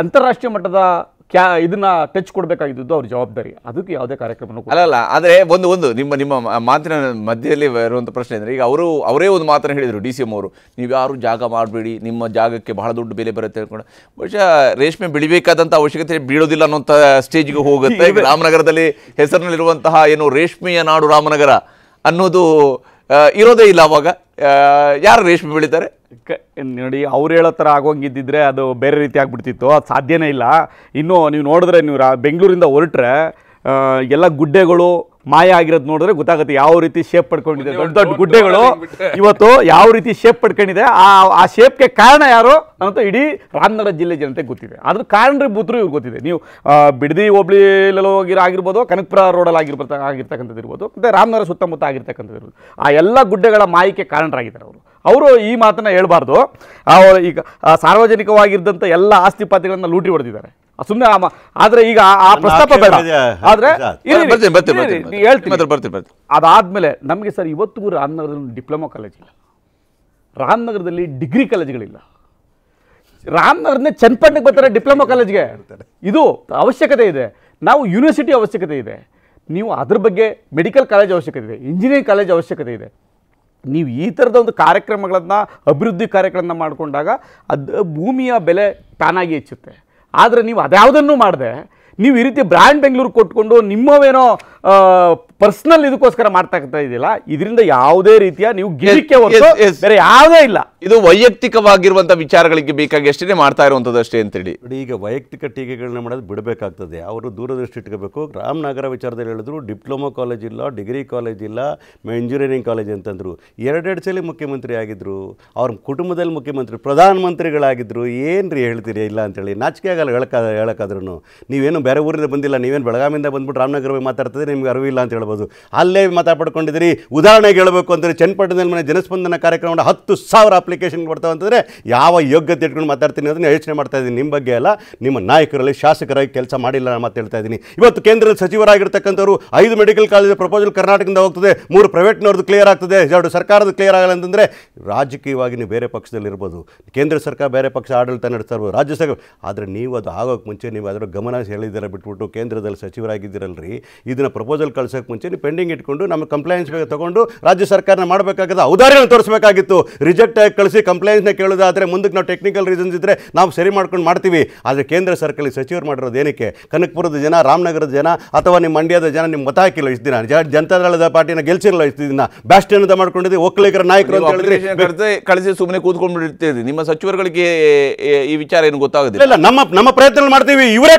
ಅಂತಾರಾಷ್ಟ್ರೀಯ ಮಟ್ಟದ ಇದನ್ನು ಟಚ್ ಕೊಡಬೇಕಾಗಿದ್ದು ಅವ್ರ ಜವಾಬ್ದಾರಿ. ಅದಕ್ಕೆ ಯಾವುದೇ ಕಾರ್ಯಕ್ರಮ ಅಲ್ಲ. ಆದರೆ ಒಂದು ನಿಮ್ಮ ಮಾತಿನ ಮಧ್ಯದಲ್ಲಿ ಇರುವಂಥ ಪ್ರಶ್ನೆ ಅಂದರೆ, ಈಗ ಅವರೇ ಒಂದು ಮಾತನ್ನು ಹೇಳಿದರು DCM ಅವರು, ನೀವು ಯಾರು ಜಾಗ ಮಾಡಬೇಡಿ, ನಿಮ್ಮ ಜಾಗಕ್ಕೆ ಬಹಳ ದೊಡ್ಡ ಬೆಲೆ ಬರುತ್ತೆ ಹೇಳ್ಕೊಂಡು. ಬಹುಶಃ ರೇಷ್ಮೆ ಬೆಳಿಬೇಕಾದಂಥ ಅವಶ್ಯಕತೆ ಬೀಳೋದಿಲ್ಲ ಅನ್ನೋಂಥ ಸ್ಟೇಜ್ಗೆ ಹೋಗುತ್ತೆ. ರಾಮನಗರದಲ್ಲಿ ಹೆಸರಿನಲ್ಲಿರುವಂತಹ ಏನು ರೇಷ್ಮೆಯ ನಾಡು ರಾಮನಗರ ಅನ್ನೋದು ಇರೋದೇ ಇಲ್ಲ. ಅವಾಗ ಯಾರು ರೇಷ್ಮೆ ಬೆಳೀತಾರೆ? ನೋಡಿ, ಅವ್ರು ಹೇಳೋ ಥರ ಆಗೋಂಗಿದ್ದಿದ್ರೆ ಅದು ಬೇರೆ ರೀತಿ ಆಗಿಬಿಡ್ತಿತ್ತು. ಅದು ಸಾಧ್ಯನೇ ಇಲ್ಲ. ಇನ್ನು ನೀವು ನೋಡಿದ್ರೆ, ನೀವು ಬೆಂಗಳೂರಿಂದ ಹೊರಟ್ರೆ ಎಲ್ಲ ಗುಡ್ಡೆಗಳು ಮಾಯ ಆಗಿರೋದು ನೋಡಿದ್ರೆ ಗೊತ್ತಾಗುತ್ತೆ ಯಾವ ರೀತಿ ಶೇಪ್ ಪಡ್ಕೊಂಡಿದೆ. ದೊಡ್ಡ ದೊಡ್ಡ ಗುಡ್ಡೆಗಳು ಇವತ್ತು ಯಾವ ರೀತಿ ಶೇಪ್ ಪಡ್ಕೊಂಡಿದೆ. ಆ ಶೇಪ್ಗೆ ಕಾರಣ ಯಾರು ಅಂತ ಇಡೀ ರಾಮನಗರ ಜಿಲ್ಲೆ ಜನತೆಗೆ ಗೊತ್ತಿದೆ. ಅದ್ರ ಕಾರಣಭೂತರು ಇವ್ರಿಗೆ ಗೊತ್ತಿದೆ. ನೀವು ಬಿಡದಿ ಹೋಬಳಿಲೆಲ್ಲ ಆಗಿರ್ಬೋದು, ಕನಕಪುರ ರೋಡಲ್ಲಿ ಆಗಿರ್ತಕ್ಕಂಥದ್ದು ಇರ್ಬೋದು, ಮತ್ತು ರಾಮನಗರ ಸುತ್ತಮುತ್ತ ಆಗಿರ್ತಕ್ಕಂಥದ್ದು ಇರ್ಬೋದು. ಆ ಎಲ್ಲ ಗುಡ್ಡೆಗಳ ಮಾಯಕ್ಕೆ ಕಾರಣರಾಗಿದ್ದಾರೆ ಅವರು ಈ ಮಾತನ್ನು ಹೇಳ್ಬಾರ್ದು. ಈಗ ಸಾರ್ವಜನಿಕವಾಗಿದ್ದಂಥ ಎಲ್ಲ ಆಸ್ತಿ ಪಾತಿಗಳನ್ನು ಲೂಟಿ ಹೊಡೆದಿದ್ದಾರೆ. ಸುಮ್ಮನೆ ಆದ್ರೆ ಈಗ ಆ ಪ್ರಸ್ತಾಪ ಬೇಡ. ಆದ್ರೆ ಅದಾದ್ಮೇಲೆ ನಮಗೆ ಸರ್ ಇವತ್ತಿಗೂ ರಾಮನಗರದಲ್ಲಿ ಡಿಪ್ಲೊಮಾ ಕಾಲೇಜ್ ಇಲ್ಲ, ರಾಮನಗರದಲ್ಲಿ ಡಿಗ್ರಿ ಕಾಲೇಜ್ಗಳಿಲ್ಲ. ರಾಮನಗರನೇ ಚನ್ನಪಟ್ಟಣಕ್ಕೆ ಬರ್ತಾರೆ ಡಿಪ್ಲೊಮಾ ಕಾಲೇಜ್ಗೆ. ಇದು ಅವಶ್ಯಕತೆ ಇದೆ. ನಾವು ಯೂನಿವರ್ಸಿಟಿ ಅವಶ್ಯಕತೆ ಇದೆ. ನೀವು ಅದ್ರ ಬಗ್ಗೆ ಮೆಡಿಕಲ್ ಕಾಲೇಜ್ ಅವಶ್ಯಕತೆ ಇದೆ, ಇಂಜಿನಿಯರಿಂಗ್ ಕಾಲೇಜ್ ಅವಶ್ಯಕತೆ ಇದೆ. ನೀವು ಈ ಥರದ ಒಂದು ಕಾರ್ಯಕ್ರಮಗಳನ್ನು, ಅಭಿವೃದ್ಧಿ ಕಾರ್ಯಕ್ರಮಗಳನ್ನು ಮಾಡಿಕೊಂಡಾಗ ಅದು ಭೂಮಿಯ ಬೆಲೆ ತಾನಾಗಿ ಹೆಚ್ಚುತ್ತೆ. ಆದರೆ ನೀವು ಅದ್ಯಾವುದನ್ನು ಮಾಡದೆ ನೀವು ಈ ರೀತಿ ಬ್ರ್ಯಾಂಡ್ ಬೆಂಗಳೂರು ಕೊಟ್ಕೊಂಡು ನಿಮ್ಮವೇನೋ ಪರ್ಸನಲ್ ಇದಕ್ಕೋಸ್ಕರ ಮಾಡ್ತಾ ಇದೆಯಲ್ಲ, ಇದರಿಂದ ಯಾವುದೇ ರೀತಿಯ ನೀವು ಗಿರಿಕೆ ಹೊರತು ಬೇರೆ ಯಾವುದೇ ಇಲ್ಲ. ಇದು ವೈಯಕ್ತಿಕವಾಗಿರುವಂತ ವಿಚಾರಗಳಿಗೆ ಬೇಕಾಗಿ ಅಷ್ಟೇ ಮಾಡ್ತಾ ಇರುವಂತದ್ದು ಅಷ್ಟೇ ಅಂತೇಳಿ. ಈಗ ವೈಯಕ್ತಿಕ ಟೀಕೆಗಳನ್ನ ಮಾಡೋದು ಬಿಡಬೇಕಾಗ್ತದೆ. ಅವರು ದೂರದೃಷ್ಟಿ ಇಟ್ಕೋಬೇಕು. ರಾಮನಗರ ವಿಚಾರದಲ್ಲಿ ಹೇಳಿದ್ರು ಡಿಪ್ಲೊಮಾ ಕಾಲೇಜ್ ಇಲ್ಲ, ಡಿಗ್ರಿ ಕಾಲೇಜ್ ಇಲ್ಲ, ಇಂಜಿನಿಯರಿಂಗ್ ಕಾಲೇಜ್ ಅಂತಂದರು. ಎರಡೆರಡು ಸಲ ಮುಖ್ಯಮಂತ್ರಿ ಆಗಿದ್ರು, ಅವ್ರ ಕುಟುಂಬದಲ್ಲಿ ಮುಖ್ಯಮಂತ್ರಿ ಪ್ರಧಾನಮಂತ್ರಿಗಳಾಗಿದ್ದರು. ಏನು ರೀ ಹೇಳ್ತೀರಿ ಇಲ್ಲ ಅಂತೇಳಿ? ನಾಚಿಕೆ ಆಗಲ್ಲ ಹೇಳೋಕ್ಕಾದ್ರೂ. ನೀವೇನು ಬೇರೆ ಊರಿಂದ ಬಂದಿಲ್ಲ, ನೀವೇನು ಬೆಳಗಾವಿಯಿಂದ ಬಂದ್ಬಿಟ್ಟು ರಾಮನಗರ ಮಾತಾಡ್ತದೆ, ನಿಮ್ಗೆ ಅರಿವಿಲ್ಲ ಅಂತ ಹೇಳ್ಬೋದು. ಅಲ್ಲೇ ಮಾತಾಡ್ಕೊಂಡಿದ್ದೀರಿ. ಉದಾಹರಣೆಗೆ ಹೇಳಬೇಕು ಅಂದರೆ ಚನ್ನಪಟ್ಟಣದಲ್ಲಿ ಮನೆ ಜನಸ್ಪಂದನ ಕಾರ್ಯಕ್ರಮ 10,000 ಅಪ್ಲಿಕೇಶನ್ ಕೊಡ್ತಾವೆ ಅಂತಂದರೆ ಯಾವ ಯೋಗ್ಯತೆ ಇಟ್ಕೊಂಡು ಮಾತಾಡ್ತೀನಿ ಅದನ್ನು ಯೋಚನೆ ಮಾಡ್ತಾ ಇದ್ದೀನಿ. ನಿಮ್ಮ ಬಗ್ಗೆ ಅಲ್ಲ, ನಿಮ್ಮ ನಾಯಕರಲ್ಲಿ ಶಾಸಕರಾಗಿ ಕೆಲಸ ಮಾಡಿಲ್ಲ ನಾನು ಮಾತಾಡ್ತಾ ಇದ್ದೀನಿ. ಇವತ್ತು ಕೇಂದ್ರದ ಸಚಿವರಾಗಿರ್ತಕ್ಕಂಥವ್ರು 5 ಮೆಡಿಕಲ್ ಕಾಲೇಜ್ ಪ್ರಪೋಸಲ್ ಕರ್ನಾಟಕದಿಂದ ಹೋಗ್ತದೆ, 3 ಪ್ರೈವೇಟ್ನವ್ರದ್ದು ಕ್ಲಿಯರ್ ಆಗ್ತದೆ, 2 ಸರ್ಕಾರದ ಕ್ಲಿಯರ್ ಆಗಲ್ಲ ಅಂತಂದರೆ ರಾಜಕೀಯವಾಗಿ ನೀವು ಬೇರೆ ಪಕ್ಷದಲ್ಲಿರ್ಬೋದು, ಕೇಂದ್ರ ಸರ್ಕಾರ ಬೇರೆ ಪಕ್ಷ ಆಡಳಿತ ನಡೆಸ್ತಾ ಇರ್ಬೋದು, ರಾಜ್ಯ ಸರ್ಕಾರ. ಆದರೆ ನೀವು ಅದು ಆಗೋಕ್ಕೆ ಮುಂಚೆ ನೀವು ಅದರ ಗಮನ ಹೇಳಿದ್ದೀರ ಬಿಟ್ಬಿಟ್ಟು ಕೇಂದ್ರದಲ್ಲಿ ಸಚಿವರಾಗಿದ್ದೀರಲ್ರಿ, ಇದನ್ನು ಪ್ರಪೋಸಲ್ ಕಳ್ಸೋಕ್ಕೆ ಮುಂಚೆ ನೀವು ಪೆಂಡಿಂಗ್ ಇಟ್ಕೊಂಡು ನಮ್ಮ ಕಂಪ್ಲೇಂಟ್ಸ್ ತೊಗೊಂಡು ರಾಜ್ಯ ಸರ್ಕಾರನ ಮಾಡಬೇಕಾಗದ ಔದಾರ್ಯನ ತೋರಿಸಬೇಕಾಗಿತ್ತು. ರಿಜೆಕ್ಟ್ ಆಗಿ ಕಳಿಸಿ ಕಂಪ್ಲೇಂಟ್ಸ್ನ ಕೇಳೋದಾದರೆ ಮುಂದಕ್ಕೆ ನಾವು ಟೆಕ್ನಿಕಲ್ ರೀಸನ್ಸ್ ಇದ್ದರೆ ನಾವು ಸರಿ ಮಾಡ್ಕೊಂಡು ಮಾಡ್ತೀವಿ. ಆದರೆ ಕೇಂದ್ರ ಸರ್ಕಾರದಲ್ಲಿ ಸಚಿವರು ಮಾಡಿರೋದು ಏನಕ್ಕೆ? ಕನಕಪುರದ ಜನ, ರಾಮನಗರದ ಜನ ಅಥವಾ ನಿಮ್ಮ ಮಂಡ್ಯದ ಜನ ನಿಮ್ಮ ಮತ ಹಾಕಿಲ್ಲ ಇಷ್ಟು ದಿನ, ಜನತಾದಳದ ಪಾರ್ಟಿನ ಗೆಲ್ಸಿರಲ್ಲ ಇಷ್ಟು ದಿನ, ಬ್ಯಾಸ್ಟಿಯನ್ ಅಂತ ಮಾಡ್ಕೊಂಡಿದ್ದೀವಿ, ಒಕ್ಕಲಿಗರ ನಾಯಕರು ಅಂತ ಹೇಳಿದ್ರೆ ಕಳಿಸಿ ಸುಮ್ಮನೆ ಕೂತ್ಕೊಂಡ್ಬಿಡ್ತೀರಿ. ನಿಮ್ಮ ಸಚಿವರುಗಳಿಗೆ ಈ ವಿಚಾರ ಏನು ಗೊತ್ತಾಗೋದಿಲ್ಲ. ಇಲ್ಲ, ನಮ್ಮ ಪ್ರಯತ್ನ ಮಾಡ್ತೀವಿ. ಇವರೇ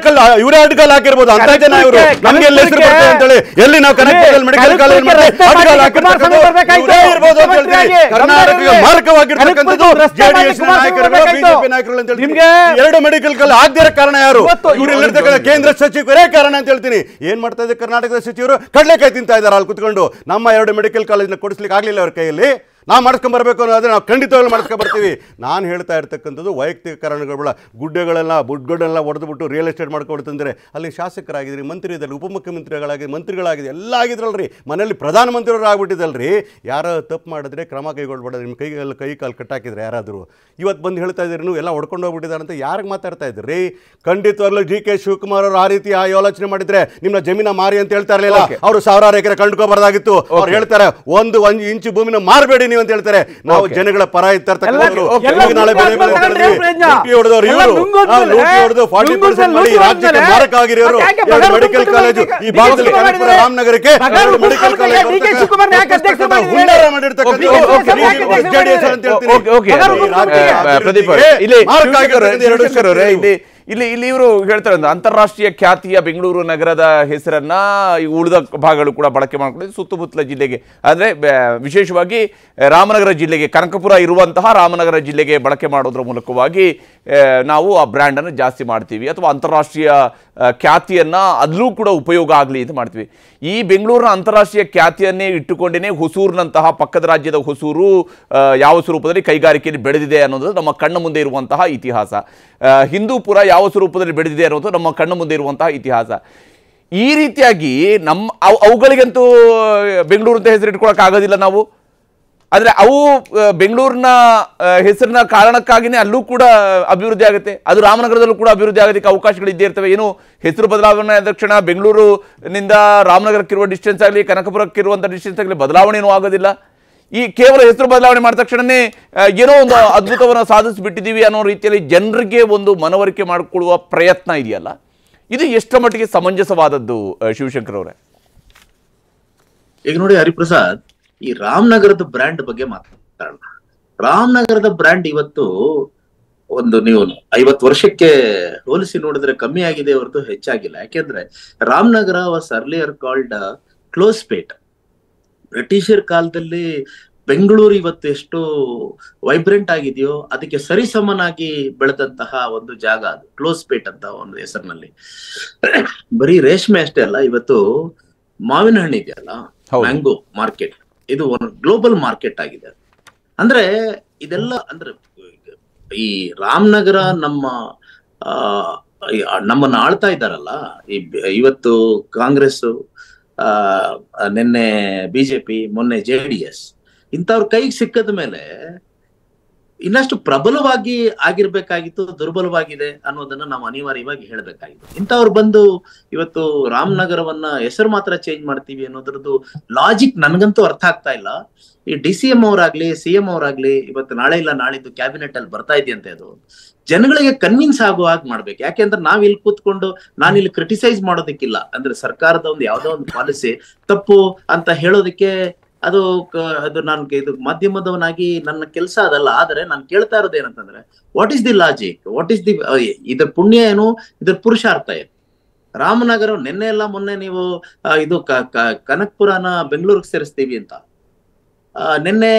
ಅಡ್ಗಾಲ್ ಹಾಕಿರ್ಬೋದು ಅಂತ ಜನ ಇವರು ನಮಗೆ ಎಲ್ಲಿ ಹೆಸರು ಬರ್ತದೆ ಅಂತೇಳಿ. ಎಲ್ಲಿ ನಾವು ಕನಕಪುರದಲ್ಲಿ ಮೆಡಿಕಲ್ ಕಾಲೇಜ್ ಅಡ್ಗಾಲ್ ಹಾಕಿರ್ಬೋದು ಅಂತ ಹೇಳ್ತೀವಿ. ಕರ್ನಾಟಕಕ್ಕೆ ಮಾರಕವಾಗಿರ್ತಕ್ಕಂಥದ್ದು ಜೆಡಿಎಸ್ ನಾಯಕರುಗಳು, ಬಿಜೆಪಿ ನಾಯಕರು ಅಂತ ಹೇಳ್ತೀವಿ. 2 ಮೆಡಿಕಲ್ ಕಾಲೇಜ್ ಆಗದಿರೋ ಕಾರಣ ಯಾರು? ಇವರಿರ್ತಕ್ಕಂಥ ಕೇಂದ್ರ ಸಚಿವರೇ ಕಾರಣ ಅಂತ ಹೇಳ್ತೀನಿ. ಏನ್ ಮಾಡ್ತಾ ಇದೆ ಕರ್ನಾಟಕದ ಸಚಿವರು? ಕಡಲೆಕಾಯಿ ತಿಂತಾ ಇದ್ದಾರೆ ಅಲ್ಲಿ ಕುತ್ಕೊಂಡು. ನಮ್ಮ 2 ಮೆಡಿಕಲ್ ಕಾಲೇಜ್ನ ಕೊಡಿಸ್ಲಿಕ್ಕೆ ಆಗಲಿಲ್ಲ ಅವ್ರ ಕೈಯಲ್ಲಿ. ನಾವು ಮಾಡಿಸ್ಕೊಂಬರ್ಬೇಕು ಅನ್ನೋದ್ರೆ ನಾವು ಖಂಡಿತವಾಗ್ಲೂ ಮಾಡಿಸ್ಕೊಂಬರ್ತೀವಿ. ನಾನು ಹೇಳ್ತಾ ಇರ್ತಕ್ಕಂಥದ್ದು ವೈಯಕ್ತಿಕ ಕಾರಣಗಳ ಬುಡ್ಗಳೆಲ್ಲ ಹೊಡೆದ್ಬಿಟ್ಟು ರಿಯಲ್ ಎಸ್ಟೇಟ್ ಮಾಡ್ಕೊಡ್ತಂದರೆ ಅಲ್ಲಿ ಶಾಸಕರಾಗಿದ್ರಿ, ಮಂತ್ರಿ ಇದ್ದಲ್ಲಿ, ಉಪಮುಖ್ಯಮಂತ್ರಿಗಳಾಗಿ, ಮಂತ್ರಿಗಳಾಗಿದೆ, ಎಲ್ಲ ಆಗಿದ್ರಲ್ರಿ. ಮನೆಯಲ್ಲಿ ಪ್ರಧಾನಮಂತ್ರಿಯವರು ಆಗ್ಬಿಟ್ಟಿದ್ದಲ್ರಿ. ಯಾರೋ ತಪ್ಪು ಮಾಡಿದ್ರೆ ಕ್ರಮ ಕೈಗೊಳ್ಬೇಡ. ನಿಮ್ಮ ಕೈ ಕಾಲು ಕಟ್ಟಾಕಿದ್ರೆ ಯಾರಾದರೂ ಇವತ್ತು ಬಂದು ಹೇಳ್ತಾ ಇದ್ದೀರಿ ನೀವು ಎಲ್ಲ ಹೊಡ್ಕೊಂಡು ಹೋಗ್ಬಿಟ್ಟಿದ್ದಾರೆ ಅಂತ ಯಾರಿಗೆ ಮಾತಾಡ್ತಾ ಇದ್ದೀರಿ? ಖಂಡಿತವಾಗ್ಲೂ ಡಿ ಕೆ ಶಿವಕುಮಾರ್ ಅವರು ಆ ರೀತಿ ಯೋಚನೆ ಮಾಡಿದ್ರೆ ನಿಮ್ಮ ಜಮೀನ ಮಾರಿ ಅಂತ ಹೇಳ್ತಾ ಇರಲಿಲ್ಲ. ಅವರು 1000 ಎಕರೆ ಕಂಡುಕೋಬಾರ್ದಾಗಿತ್ತು. ಅವ್ರು ಹೇಳ್ತಾರೆ 1 ಇಂಚು ಭೂಮಿನ ಮಾರಬೇಡಿ ನೀವು ಅಂತ ಹೇಳ್ತಾರೆ. ನಾವು ಜನಗಳ ಪರ ಇರ್ತಕ್ಕಂಥವ್ರು ನಾಳೆ ರಾಜ್ಯಕ್ಕೆ ಮಾರಕ ಆಗಿರೋರು ಮೆಡಿಕಲ್ ಕಾಲೇಜು ಈ ಭಾಗದಲ್ಲಿ ಕನಕಪುರ ರಾಮನಗರಕ್ಕೆ ಮೆಡಿಕಲ್ ಕಾಲೇಜ್ ಹುನ್ನಾರ ಮಾಡಿರ್ತಕ್ಕಂಥ ಜೆಡಿಎಸ್ ಅಂತ ಹೇಳ್ತೀನಿ. ಇಲ್ಲಿ ಇವರು ಹೇಳ್ತಾರೆ ಅಂತಾರಾಷ್ಟ್ರೀಯ ಖ್ಯಾತಿಯ ಬೆಂಗಳೂರು ನಗರದ ಹೆಸರನ್ನ ಉಳಿದ ಭಾಗಗಳು ಕೂಡ ಬಳಕೆ ಮಾಡ್ಕೊಂಡು ಸುತ್ತಮುತ್ತಲ ಜಿಲ್ಲೆಗೆ, ಅಂದ್ರೆ ವಿಶೇಷವಾಗಿ ರಾಮನಗರ ಜಿಲ್ಲೆಗೆ, ಕನಕಪುರ ಇರುವಂತಹ ರಾಮನಗರ ಜಿಲ್ಲೆಗೆ ಬಳಕೆ ಮಾಡೋದ್ರ ಮೂಲಕವಾಗಿ ನಾವು ಆ ಬ್ರ್ಯಾಂಡ್ ಅನ್ನು ಜಾಸ್ತಿ ಮಾಡ್ತೀವಿ, ಅಥವಾ ಅಂತಾರಾಷ್ಟ್ರೀಯ ಖ್ಯಾತಿಯನ್ನ ಅಲ್ಲೂ ಕೂಡ ಉಪಯೋಗ ಆಗಲಿ ಅಂತ ಮಾಡ್ತೀವಿ. ಈ ಬೆಂಗಳೂರಿನ ಅಂತಾರಾಷ್ಟ್ರೀಯ ಖ್ಯಾತಿಯನ್ನೇ ಇಟ್ಟುಕೊಂಡೇ ಹೊಸೂರಿನಂತಹ ಪಕ್ಕದ ರಾಜ್ಯದ ಹೊಸೂರು ಯಾವ ಸ್ವರೂಪದಲ್ಲಿ ಕೈಗಾರಿಕೆಯಲ್ಲಿ ಬೆಳೆದಿದೆ ಅನ್ನೋದು ನಮ್ಮ ಕಣ್ಣ ಮುಂದೆ ಇರುವಂತಹ ಇತಿಹಾಸ. ಹಿಂದೂಪುರ ಯಾವ ಸ್ವರೂಪದಲ್ಲಿ ಬೆಳೆದಿದೆ ಅನ್ನೋದು ನಮ್ಮ ಕಣ್ಣ ಮುಂದೆ ಇರುವಂತಹ ಇತಿಹಾಸ. ಈ ರೀತಿಯಾಗಿ ಅವುಗಳಿಗಂತೂ ಬೆಂಗಳೂರು ಅಂತ ಹೆಸರು ಇಟ್ಕೊಳಕ್ ಆಗೋದಿಲ್ಲ ನಾವು. ಆದರೆ ಅವು ಬೆಂಗಳೂರಿನ ಹೆಸರಿನ ಕಾರಣಕ್ಕಾಗಿಯೇ ಅಲ್ಲೂ ಕೂಡ ಅಭಿವೃದ್ಧಿ ಆಗುತ್ತೆ, ಅದು ರಾಮನಗರದಲ್ಲೂ ಕೂಡ ಅಭಿವೃದ್ಧಿ ಆಗೋದಕ್ಕೆ ಅವಕಾಶಗಳಿದ್ದೇ ಇರ್ತವೆ. ಏನು ಹೆಸರು ಬದಲಾವಣೆ ಆದ ತಕ್ಷಣ ಬೆಂಗಳೂರಿನಿಂದ ರಾಮನಗರಕ್ಕಿರುವ ಡಿಸ್ಟೆನ್ಸ್ ಆಗಲಿ, ಕನಕಪುರಕ್ಕಿರುವಂಥ ಡಿಸ್ಟೆನ್ಸ್ ಆಗಲಿ ಬದಲಾವಣೆಯೂ ಆಗೋದಿಲ್ಲ. ಈ ಕೇವಲ ಹೆಸರು ಬದಲಾವಣೆ ಮಾಡಿದ ತಕ್ಷಣನೇ ಏನೋ ಒಂದು ಅದ್ಭುತವನ್ನು ಸಾಧಿಸಿಬಿಟ್ಟಿದ್ದೀವಿ ಅನ್ನೋ ರೀತಿಯಲ್ಲಿ ಜನರಿಗೆ ಒಂದು ಮನವರಿಕೆ ಮಾಡಿಕೊಳ್ಳುವ ಪ್ರಯತ್ನ ಇದೆಯಲ್ಲ, ಇದು ಎಷ್ಟರ ಮಟ್ಟಿಗೆ ಸಮಂಜಸವಾದದ್ದು ಶಿವಶಂಕರ್ ಅವರೇ? ಈಗ ನೋಡಿ ಹರಿಪ್ರಸಾದ್, ಈ ರಾಮನಗರದ ಬ್ರ್ಯಾಂಡ್ ಬಗ್ಗೆ ಮಾತಾಡೋಣ. ರಾಮನಗರದ ಬ್ರ್ಯಾಂಡ್ ಇವತ್ತು ನೀವು 50 ವರ್ಷಕ್ಕೆ ಹೋಲಿಸಿ ನೋಡಿದ್ರೆ ಕಮ್ಮಿ ಆಗಿದೆ ಹೊರತು ಹೆಚ್ಚಾಗಿಲ್ಲ. ಯಾಕೆಂದ್ರೆ Ramanagara was earlier called Closepet. Britisher ಕಾಲದಲ್ಲಿ ಬೆಂಗಳೂರು ಇವತ್ತು ಎಷ್ಟು ವೈಬ್ರೆಂಟ್ ಆಗಿದೆಯೋ ಅದಕ್ಕೆ ಸರಿಸಮನಾಗಿ ಬೆಳೆದಂತಹ ಒಂದು ಜಾಗ ಅದು ಕ್ಲೋಸ್ ಪೇಟ್ ಅಂತ ಒಂದು ಹೆಸರಿನಲ್ಲಿ. ಬರೀ ರೇಷ್ಮೆ ಅಷ್ಟೇ ಅಲ್ಲ, ಇವತ್ತು ಮಾವಿನ ಹಣ್ಣು ಇದೆಯಲ್ಲ, ಮ್ಯಾಂಗೋ ಮಾರ್ಕೆಟ್, ಇದು ಒಂದು ಗ್ಲೋಬಲ್ ಮಾರ್ಕೆಟ್ ಆಗಿದೆ. ಅಂದ್ರೆ ಇದೆಲ್ಲ ಅಂದ್ರೆ ಈ ರಾಮನಗರ ನಮ್ಮನ್ನ ಆಳ್ತಾ ಇದ್ದಾರಲ್ಲ, ಇವತ್ತು ಕಾಂಗ್ರೆಸ್, ನಿನ್ನೆ ಬಿಜೆಪಿ, ಮೊನ್ನೆ JDS, ಇಂಥವ್ರ ಕೈಗೆ ಸಿಕ್ಕದ ಮೇಲೆ ಇನ್ನಷ್ಟು ಪ್ರಬಲವಾಗಿ ಆಗಿರ್ಬೇಕಾಗಿತ್ತು, ದುರ್ಬಲವಾಗಿದೆ ಅನ್ನೋದನ್ನ ನಾವು ಅನಿವಾರ್ಯವಾಗಿ ಹೇಳ್ಬೇಕಾಗಿತ್ತು. ಇಂಥವ್ರು ಬಂದು ಇವತ್ತು ರಾಮನಗರವನ್ನ ಹೆಸರು ಮಾತ್ರ ಚೇಂಜ್ ಮಾಡ್ತೀವಿ ಅನ್ನೋದ್ರದ್ದು ಲಾಜಿಕ್ ನನ್ಗಂತೂ ಅರ್ಥ ಆಗ್ತಾ ಇಲ್ಲ. ಈ DCM ಅವರಾಗ್ಲಿ CM ಅವರಾಗ್ಲಿ ಇವತ್ತು ನಾಳೆ ಇಲ್ಲ ನಾಳಿದ್ದು ಕ್ಯಾಬಿನೆಟ್ ಅಲ್ಲಿ ಬರ್ತಾ ಇದೆಯಂತೆ, ಅದು ಜನಗಳಿಗೆ ಕನ್ವಿನ್ಸ್ ಆಗುವ ಹಾಗೆ ಮಾಡ್ಬೇಕು. ಯಾಕೆಂದ್ರೆ ನಾವ್ ಇಲ್ಲಿ ಕೂತ್ಕೊಂಡು ನಾನು ಇಲ್ಲಿ ಕ್ರಿಟಿಸೈಸ್ ಮಾಡೋದಕ್ಕಿಲ್ಲ, ಅಂದ್ರೆ ಸರ್ಕಾರದ ಒಂದು ಯಾವ್ದೋ ಒಂದು ಪಾಲಿಸಿ ತಪ್ಪು ಅಂತ ಹೇಳೋದಕ್ಕೆ ಅದು ನಾನು ಇದು ಮಾಧ್ಯಮದವನಾಗಿ ನನ್ನ ಕೆಲಸ ಅದಲ್ಲ. ಆದ್ರೆ ನಾನು ಕೇಳ್ತಾ ಇರೋದು ಏನಂತಂದ್ರೆ, what is the logic, what is the ಇದ್ರ ಪುಣ್ಯ ಏನು, ಇದ್ರ ಪುರುಷಾರ್ಥ ಏನು? ರಾಮನಗರ ನಿನ್ನೆ ಎಲ್ಲ ಮೊನ್ನೆ ನೀವು ಇದು ಕನಕಪುರನ ಬೆಂಗಳೂರಿಗೆ ಸೇರಿಸ್ತೀವಿ ಅಂತ ನಿನ್ನೆ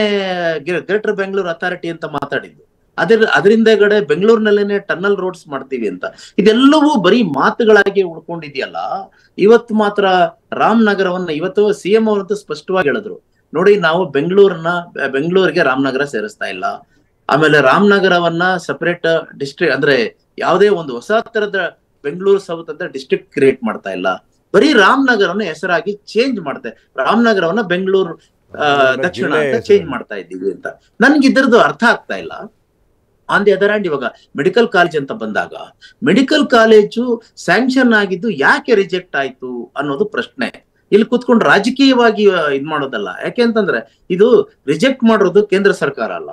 ಗ್ರೇಟರ್ ಬೆಂಗಳೂರು ಅಥಾರಿಟಿ ಅಂತ ಮಾತಾಡಿದ್ದು, ಅದರಿಂದಗಡೆ ಬೆಂಗಳೂರಿನಲ್ಲೇನೆ ಟನ್ನಲ್ ರೋಡ್ಸ್ ಮಾಡ್ತೀವಿ ಅಂತ. ಇದೆಲ್ಲವೂ ಬರೀ ಮಾತುಗಳಾಗಿ ಉಳ್ಕೊಂಡಿದೆಯಲ್ಲ. ಇವತ್ತು ಮಾತ್ರ ರಾಮನಗರವನ್ನ ಇವತ್ತು CM ಅವರಂತೂ ಸ್ಪಷ್ಟವಾಗಿ ಹೇಳಿದ್ರು, ನೋಡಿ ನಾವು ಬೆಂಗಳೂರಿಗೆ ರಾಮನಗರ ಸೇರಿಸ್ತಾ ಇಲ್ಲ. ಆಮೇಲೆ ರಾಮನಗರವನ್ನ ಸಪರೇಟ್ ಡಿಸ್ಟ್ರಿಕ್ಟ್ ಅಂದ್ರೆ ಯಾವುದೇ ಒಂದು ಹೊಸ ತರದ ಬೆಂಗಳೂರು ಸೌತ್ ಅಂತ ಡಿಸ್ಟ್ರಿಕ್ಟ್ ಕ್ರಿಯೇಟ್ ಮಾಡ್ತಾ ಇಲ್ಲ, ಬರೀ ರಾಮನಗರವನ್ನ ಹೆಸರಾಗಿ ಚೇಂಜ್ ಮಾಡ್ತಾ, ರಾಮನಗರವನ್ನ ಬೆಂಗಳೂರು ದಕ್ಷಿಣ ಅಂತ ಚೇಂಜ್ ಮಾಡ್ತಾ ಇದ್ದೀವಿ ಅಂತ. ನನ್ಗೆ ಇದ್ರದ್ದು ಅರ್ಥ ಆಗ್ತಾ ಇಲ್ಲ. ಆನ್ ದಿ ಅದರ್ ಹ್ಯಾಂಡ್ ಇವಾಗ ಮೆಡಿಕಲ್ ಕಾಲೇಜ್ ಅಂತ ಬಂದಾಗ ಮೆಡಿಕಲ್ ಕಾಲೇಜು ಸ್ಯಾಂಕ್ಷನ್ ಆಗಿದ್ದು ಯಾಕೆ ರಿಜೆಕ್ಟ್ ಆಯ್ತು ಅನ್ನೋದು ಪ್ರಶ್ನೆ. ಇಲ್ಲಿ ಕೂತ್ಕೊಂಡು ರಾಜಕೀಯವಾಗಿ ಇದ್ ಮಾಡೋದಲ್ಲ. ಯಾಕೆಂತಂದ್ರೆ ಇದು ರಿಜೆಕ್ಟ್ ಮಾಡಿರೋದು ಕೇಂದ್ರ ಸರ್ಕಾರ ಅಲ್ಲ,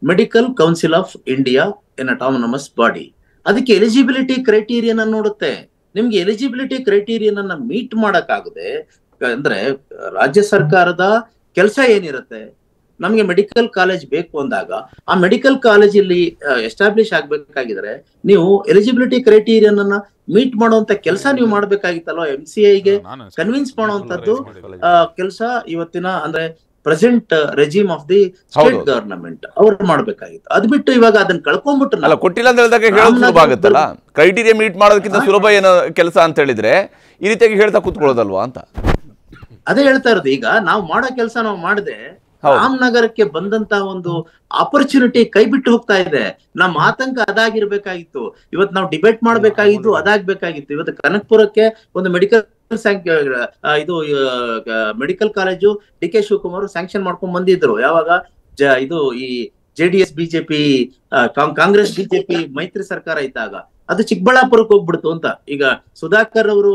medical council of India an autonomous body. ಅದಕ್ಕೆ ಎಲಿಜಿಬಿಲಿಟಿ ಕ್ರೈಟೀರಿಯನ್ ನೋಡುತ್ತೆ. ನಿಮ್ಗೆ ಎಲಿಜಿಬಿಲಿಟಿ ಕ್ರೈಟೀರಿಯನ್ ಅನ್ನ ಮೀಟ್ ಮಾಡಕ್ಕಾಗದೆ ಅಂದ್ರೆ ರಾಜ್ಯ ಸರ್ಕಾರದ ಕೆಲಸ ಏನಿರುತ್ತೆ, ನಮ್ಗೆ ಮೆಡಿಕಲ್ ಕಾಲೇಜ್ ಬೇಕು ಅಂದಾಗ ಆ ಮೆಡಿಕಲ್ ಕಾಲೇಜ್ ಇಲ್ಲಿ ಎಸ್ಟಾಬ್ಲಿಷ್ ಆಗ್ಬೇಕಾಗಿದ್ರೆ ನೀವು ಎಲಿಜಿಬಿಲಿಟಿ ಕ್ರೈಟೀರಿಯನ್ ಅನ್ನ ಮೀಟ್ ಮಾಡುವಂತ ಕೆಲಸ ನೀವು ಮಾಡ್ಬೇಕಾಗಿತ್ತಲ್ವ. MCIಗೆ ಕನ್ವಿನ್ಸ್ ಮಾಡುವಂತದ್ದು ಕೆಲಸ ಇವತ್ತಿನ ಅಂದ್ರೆ present regime of the state government ಅವ್ರು ಮಾಡ್ಬೇಕಾಗಿತ್ತು. ಅದ್ ಬಿಟ್ಟು ಇವಾಗ ಅದನ್ನ ಕಳ್ಕೊಂಡ್ಬಿಟ್ಟು ಕೊಟ್ಟಿಲ್ಲ ಅಂತ ಹೇಳಿದಾಗ ಹೇಳೋದು ಸುಲಭ ಆಗುತ್ತಲ್ಲ. ಕ್ರೈಟೀರಿಯಾ ಮೀಟ್ ಮಾಡೋದಕ್ಕಿಂತ ಸುಲಭ ಏನೋ ಕೆಲಸ ಅಂತ ಹೇಳಿದ್ರೆ ಈ ರೀತಿಯಾಗಿ ಹೇಳ್ತಾ ಕೂತ್ಕೊಳ್ಳೋದಲ್ವಾ ಅಂತ ಅದೇ ಹೇಳ್ತಾ ಇರೋದು. ಈಗ ನಾವು ಮಾಡೋ ಕೆಲಸ ನಾವು ಮಾಡದೆ ರಾಮನಗರಕ್ಕೆ ಬಂದಂತ ಒಂದು ಆಪರ್ಚುನಿಟಿ ಕೈ ಬಿಟ್ಟು ಹೋಗ್ತಾ ಇದೆ. ನಮ್ಮ ಆತಂಕ ಅದಾಗಿರ್ಬೇಕಾಗಿತ್ತು. ಇವತ್ತು ನಾವು ಡಿಬೇಟ್ ಮಾಡ್ಬೇಕಾಗಿದ್ದು ಅದಾಗ್ಬೇಕಾಗಿತ್ತು. ಇವತ್ತು ಕನಕಪುರಕ್ಕೆ ಒಂದು ಮೆಡಿಕಲ್ ಇದು medical college DK Shivakumar sanction ಮಾಡ್ಕೊಂಡ್ ಬಂದಿದ್ರು. ಯಾವಾಗ ಇದು ಈ JDS BJP ಕಾಂಗ್ರೆಸ್ BJP ಮೈತ್ರಿ ಸರ್ಕಾರ ಇದ್ದಾಗ ಅದು ಚಿಕ್ಕಬಳ್ಳಾಪುರಕ್ಕೆ ಹೋಗ್ಬಿಡ್ತು ಅಂತ. ಈಗ ಸುಧಾಕರ್ ಅವರು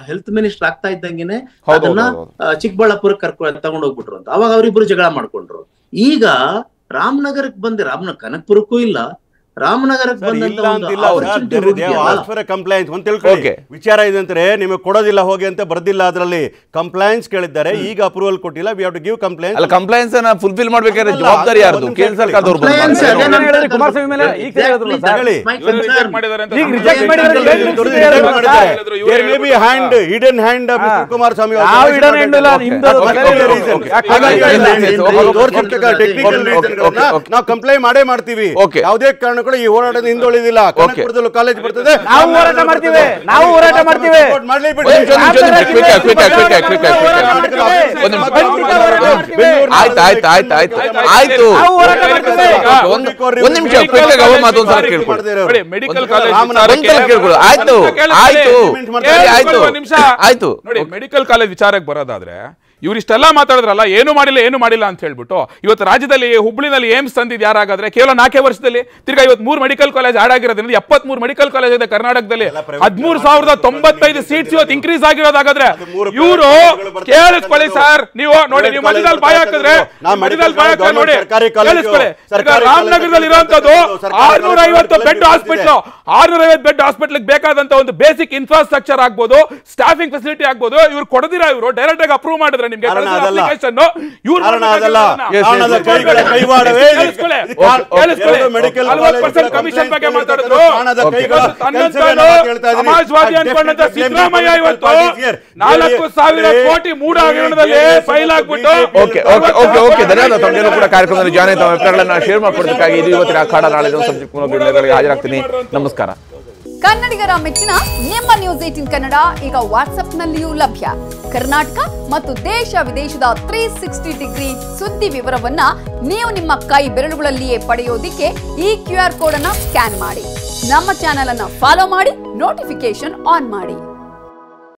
ಹೆಲ್ತ್ ಮಿನಿಸ್ಟರ್ ಆಗ್ತಾ ಇದ್ದಂಗೆನೆ ಅದನ್ನ ಚಿಕ್ಕಬಳ್ಳಾಪುರಕ್ಕೆ ತಗೊಂಡ್ ಹೋಗ್ಬಿಟ್ರು ಅಂತ. ಅವಾಗ ಅವರಿಬ್ರು ಜಗಳ ಮಾಡ್ಕೊಂಡ್ರು. ಈಗ ರಾಮನಗರಕ್ಕೆ ಬಂದೆ, ಕನಕಪುರಕ್ಕೂ ಇಲ್ಲ, ರಾಮನಗರಕ್ಕೆ ವಿಚಾರ ಇದೆ ಅಂದ್ರೆ ನಿಮಗೆ ಕೊಡೋದಿಲ್ಲ ಹೋಗಿ ಅಂತ ಬರ್ದಿಲ್ಲ, ಅದರಲ್ಲಿ ಕಂಪ್ಲೈನ್ಸ್ ಕೇಳಿದ್ದಾರೆ. ಈಗ ಅಪ್ರೂವಲ್ ಕೊಟ್ಟಿಲ್ಲ, we have to give compliance. ಅಲ್ಲ, ಕಂಪ್ಲೈನ್ಸ್ ಅನ್ನ ಫುಲ್ಫಿಲ್ ಮಾಡ್ಬೇಕಾದ್ರೆ ಜವಾಬ್ದಾರಿ ಯಾರ್ದು? ಕೇಂದ್ರ ಸರ್ಕಾರದವರು ಕುಮಾರಸ್ವಾಮಿ ಮೇಲೆ ಈಗ ಹಿಡನ್ ಹ್ಯಾಂಡ್ ಕುಮಾರಸ್ವಾಮಿ ನಾವು ಕಂಪ್ಲೇಂಟ್ ಮಾಡೇ ಮಾಡ್ತೀವಿ. ಯಾವುದೇ ಕಾರಣಕ್ಕೂ ಈ ಹೋರಾಟದ ಹಿಂದುಳಿದಿಲ್ಲ. ಕನಕಪುರದಲ್ಲೂ ಕಾಲೇಜ್ ಬರ್ತದೆ, ನಾವು ಹೋರಾಟ ಮಾಡ್ತೀವಿ, ನಾವು ಹೋರಾಟ ಮಾಡ್ತೀವಿ. ಒಂದು ನಿಮಿಷ ಮೆಡಿಕಲ್ ಕಾಲೇಜ್ ಆಯ್ತು ನೋಡಿ, ಮೆಡಿಕಲ್ ಕಾಲೇಜ್ ವಿಚಾರಕ್ಕೆ ಬರೋದಾದ್ರೆ ಇವರಿಷ್ಟೆಲ್ಲ ಮಾತಾಡಿದ್ರಲ್ಲ, ಏನು ಮಾಡಿಲ್ಲ ಅಂತ ಹೇಳ್ಬಿಟ್ಟು ಇವತ್ತು ರಾಜ್ಯದಲ್ಲಿ ಹುಬ್ಬಳ್ಳಿನಲ್ಲಿ ಏಮ್ಸ್ ತಂದಿದ್ದು ಯಾರಾಗಾದ್ರೆ ಕೇವಲ 4 ವರ್ಷದಲ್ಲಿ ತಿರ್ಗಾ ಇವತ್ತು 3 ಮೆಡಿಕಲ್ ಕಾಲೇಜ್ ಆಡ್ ಆಗಿರೋದ್ರಿಂದ 73 ಮೆಡಿಕಲ್ ಕಾಲೇಜ್ ಇದೆ ಕರ್ನಾಟಕದಲ್ಲಿ. 13,095 ಸೀಟ್ಸ್ ಇವತ್ತು ಇನ್ಕ್ರೀಸ್ ಆಗಿರೋದಾಗಾದ್ರೆ ಇವರು ಕೇಳಿಸ್ಕೊಳ್ಳಿ ಸರ್. ನೀವು ನೋಡಿ, ನೀವು ಮಧ್ಯದಲ್ಲಿ ಬಾಯ್ ಹಾಕಿದ್ರೆ ನೋಡಿ, ಕೇಳಿಸ್ಕೊಳ್ಳಿ. ರಾಮನಗರದಲ್ಲಿ ಇರುವಂತದ್ದು 650 ಬೆಡ್ ಹಾಸ್ಪಿಟಲ್, 650 ಬೆಡ್ ಹಾಸ್ಪಿಟಲ್ ಬೇಕಾದಂತ ಒಂದು ಬೇಸಿಕ್ ಇನ್ಫ್ರಾಸ್ಟ್ರಕ್ಚರ್ ಆಗ್ಬೋದು, ಸ್ಟಾಫಿಂಗ್ ಫೆಸಿಲಿಟಿ ಆಗ್ಬೋದು. ಇವ್ರು ಕೊಡದಿರ, ಇವರು ಡೈರೆಕ್ಟ್ ಆಗಿ ಅಪ್ರೂವ್ ಮಾಡಿದ್ರೆ ನಿಮ್ಗೆ ಕಮಿಷನ್ ಬಗ್ಗೆ ಮಾತಾಡಿದ್ರು. ಸಮಾಜವಾದಿ ಅನ್ಕೊಂಡಂತ ಸಿದ್ದರಾಮಯ್ಯ ಇವತ್ತು 4,000 ಕೋಟಿ ಮೂಡ ಹಗರಣದಲ್ಲಿ ಫೈಲ್ ಆಗ್ಬಿಟ್ಟು. ಧನ್ಯವಾದ. ತಮಗೆಲ್ಲೂ ಕೂಡ ಕಾರ್ಯಕ್ರಮದಲ್ಲಿ ಜಾಯ್ನ್ ಆಯ್ತು ಅಭಿಪ್ರಾಯಗಳನ್ನ ಶೇರ್ ಮಾಡ್ಕೊಡೋದಕ್ಕಾಗಿ. ಇದು ಇವತ್ತಿನ ಅಖಾಡ, ನಾಳೆ ಸಬ್ಜೆಕ್ಟ್ ಹಾಜರಾಗ್ತೀನಿ. ನಮಸ್ಕಾರ. ಕನ್ನಡಿಗರ ಮೆಚ್ಚಿನ ನಿಮ್ಮ ನ್ಯೂಸ್ 18 ಕನ್ನಡ ಈಗ ವಾಟ್ಸ್ಆಪ್ನಲ್ಲಿಯೂ ಲಭ್ಯ. ಕರ್ನಾಟಕ ಮತ್ತು ದೇಶ ವಿದೇಶದ 360 ಡಿಗ್ರಿ ಸುದ್ದಿ ವಿವರವನ್ನ ನೀವು ನಿಮ್ಮ ಕೈ ಬೆರಳುಗಳಲ್ಲಿಯೇ ಪಡೆಯೋದಿಕ್ಕೆ ಈ QR ಕೋಡ್ ಅನ್ನ ಸ್ಕ್ಯಾನ್ ಮಾಡಿ. ನಮ್ಮ ಚಾನೆಲ್ ಅನ್ನ ಫಾಲೋ ಮಾಡಿ, ನೋಟಿಫಿಕೇಶನ್ ಆನ್ ಮಾಡಿ.